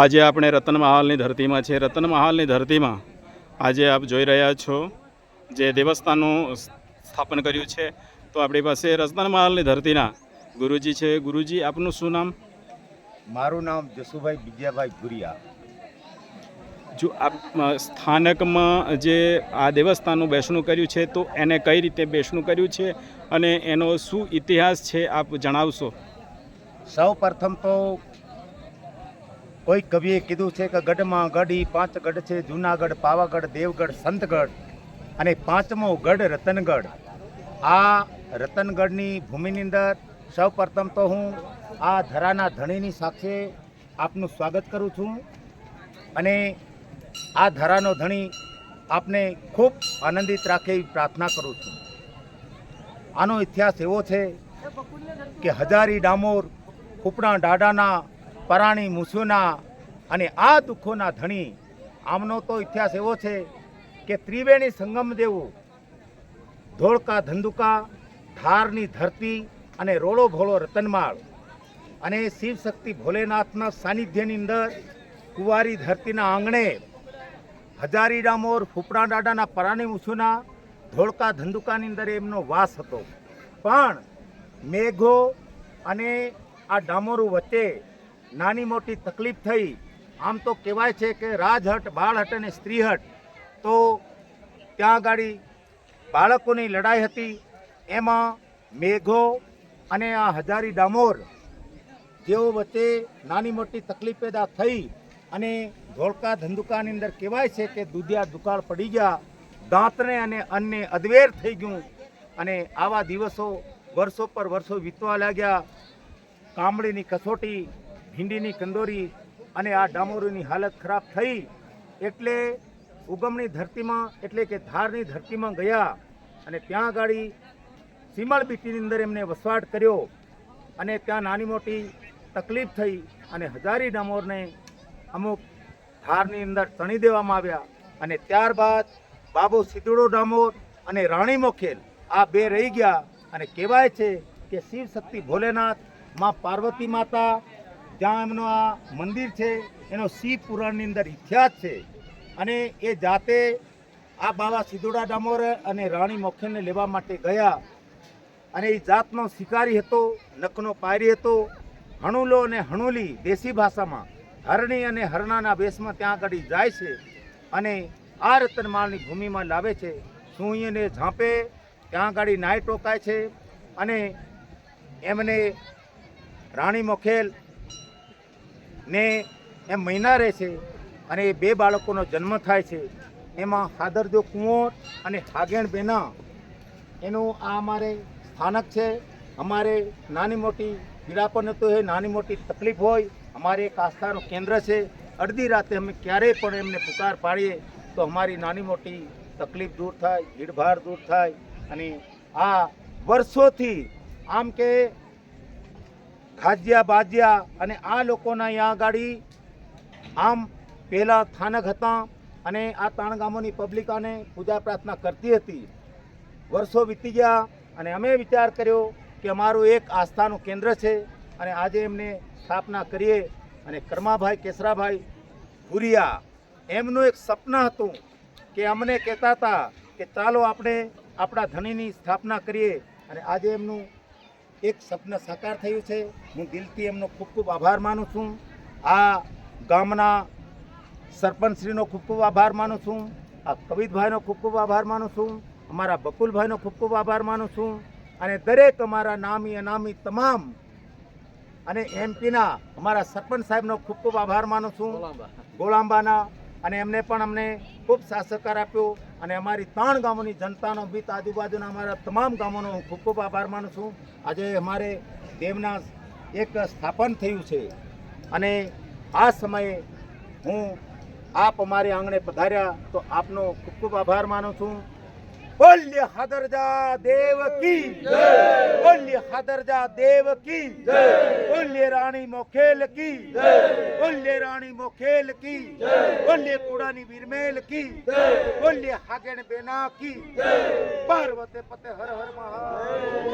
આજે આપણે રતનમહાલની ધરતીમાં છે. રતનમહાલની ધરતીમાં આજે આપ જોઈ રહ્યા છો જે દેવસ્થાનનું સ્થાપન કર્યું છે. તો આપણી પાસે રતનમહાલની ધરતીના ગુરુજી છે. ગુરુજી, આપનું શું નામ? મારું નામ જસુભાઈ બીજાભાઈ ભુરિયા. જો આપ સ્થાનકમાં જે આ દેવસ્થાનનું બેસણું કર્યું છે તો એને કઈ રીતે બેસણું કર્યું છે અને એનો શું ઇતિહાસ છે આપ જણાવશો? સૌ પ્રથમ તો કોઈ કવિએ કીધું છે કે ગઢમાં ગઢ ઈ 5 ગઢ છે, જૂનાગઢ, પાવાગઢ, દેવગઢ, સંતગઢ અને 5મો ગઢ રતનગઢ. આ રતનગઢની ભૂમિની અંદર સૌ પ્રથમ તો હું આ ધરાના ધણીની સાક્ષે આપનું સ્વાગત કરું છું અને આ ધરાનો ધણી આપને ખૂબ આનંદિત રાખે એવી પ્રાર્થના કરું છું. આનો ઇતિહાસ એવો છે કે હજારી ડામોર, ફૂપણા ડાડાના, પરાણી મુસુના અને આ દુઃખોના ધણી. આમનો તો ઇતિહાસ એવો છે કે ત્રિવેણી સંગમ જેવું ધોળકા ધંધુકા, ધારની ધરતી અને રોળો ભોળો રતનમાળ અને શિવશક્તિ ભોલેનાથના સાનિધ્યની અંદર કુંવારી ધરતીના આંગણે હજારી ડામોર, ફૂપડા ડાડાના, પરાણી મુસુના, ધોળકા ધંધુકાની અંદર એમનો વાસ હતો. પણ મેઘો અને આ ડામોરું વચ્ચે નાની મોટી તકલીફ થઈ. આમ તો કહેવાય છે કે રાજહટ, બાળહટ અને સ્ત્રીહટ, તો ત્યાં ગાડી બાળકોની લડાઈ હતી. એમાં મેઘો અને આ હજારી ડામોર જેઓ વચ્ચે નાની મોટી તકલીફ પેદા થઈ અને ધોળકા ધંધુકાની અંદર કહેવાય છે કે દુધિયા દુકાળ પડી ગયા, દાંતને અને અન્ને અદવેર થઈ ગયું. અને આવા દિવસો વર્ષો પર વર્ષો વીતવા લાગ્યા. કામળીની કસોટી, ભીંડીની કંદોરી અને આ ડામોરીની હાલત ખરાબ થઈ. એટલે ઉગમની ધરતીમાં એટલે કે ધારની ધરતીમાં ગયા અને ત્યાં ગાડી સીમળ બીટીની અંદર એમને વસવાટ કર્યો અને ત્યાં નાની મોટી તકલીફ થઈ અને હજારી ડામોરને અમુક ધારની અંદર તણી દેવામાં આવ્યા. અને ત્યારબાદ બાબો સિદ્ધડો ડામોર અને રાણી મોખેલ આ બે રહી ગયા. અને કહેવાય છે કે શિવશક્તિ ભોલેનાથ, માં પાર્વતી માતા, જ્યાં એમનું આ મંદિર છે એનો શિવ પુરાણની અંદર ઇતિહાસ છે. અને એ જાતે આ બાબા સિદ્ધોડા ડામોર અને રાણી મોખેલને લેવા માટે ગયા અને એ જાતનો શિકારી હતો, નખનો પાયરી હતો. હણુલો અને હણુલી દેશી ભાષામાં હરણી અને હરણાના વેશમાં ત્યાં આગળ જાય છે અને આ રતનમાળની ભૂમિમાં લાવે છે. સૂઈને ઝાંપે ત્યાં આગળ નાય ટોકાય છે અને એમને રાણી મોખેલ ને એમ મહિના રહે છે અને એ 2 બાળકોનો જન્મ થાય છે. એમાં હાદરજો કુંવર અને હાગેણ બેના એનું આ અમારે સ્થાનક છે. અમારે નાની મોટી પીડાપણ તો હોય, નાની મોટી તકલીફ હોય, અમારે એક આસ્થાનું કેન્દ્ર છે. અડધી રાતે અમે ક્યારેય પણ એમને પુકાર પાડીએ તો અમારી નાની મોટી તકલીફ દૂર થાય, ભીડભાડ દૂર થાય. અને આ વર્ષોથી આમ કે ખાજ્યા બાજ્યા અને આ લોકોના અહીંયા ગાડી આમ પહેલાં સ્થાનક હતા અને આ 3 ગામોની પબ્લિક આને પૂજા પ્રાર્થના કરતી હતી. વર્ષો વીતી ગયા અને અમે વિચાર કર્યો કે અમારું એક આસ્થાનું કેન્દ્ર છે અને આજે એમને સ્થાપના કરીએ. અને કર્માભાઈ કેસરાભાઈ ભુરિયા એમનું એક સપના હતું કે અમને કહેતા હતા કે ચાલો આપણે આપણા ધણીની સ્થાપના કરીએ. અને આજે એમનું એક સપના સાકાર થયું છે. હું દિલથી એમનો ખૂબ ખૂબ આભાર માનું છું. આ ગામના સરપંચશ્રીનો ખૂબ ખૂબ આભાર માનું છું. આ કવિતભાઈનો ખૂબ ખૂબ આભાર માનું છું. અમારા બકુલભાઈનો ખૂબ ખૂબ આભાર માનું છું. અને દરેક અમારા નામી અનામી તમામ અને એમપીના અમારા સરપંચ સાહેબનો ખૂબ ખૂબ આભાર માનું છું, ગોળાંબાના. અને એમને પણ અમને ખૂબ સાથ સહકાર આપ્યો. અને અમારી 3 ગામોની જનતાનો બીત આજુબાજુના અમારા તમામ ગામોનો હું ખૂબ ખૂબ આભાર માનું છું. આજે અમારે દેવના એક સ્થાપન થયું છે અને આ સમયે હું આપ અમારે આંગણે પધાર્યા તો આપનો ખૂબ ખૂબ આભાર માનું છું. બોલ્ય હાદરજા દેવ કી જય, બોલ્ય હાદરજા દેવ કી જય, બોલ્ય રાણી મોખેલ કી જય, બોલ્ય રાણી મોખેલ કી જય, બોલ્ય કુડાની વીરમેલ કી જય, બોલ્ય હાગેણ બેના કી જય, પાર્વતી પતે હર હર મહાદેવ.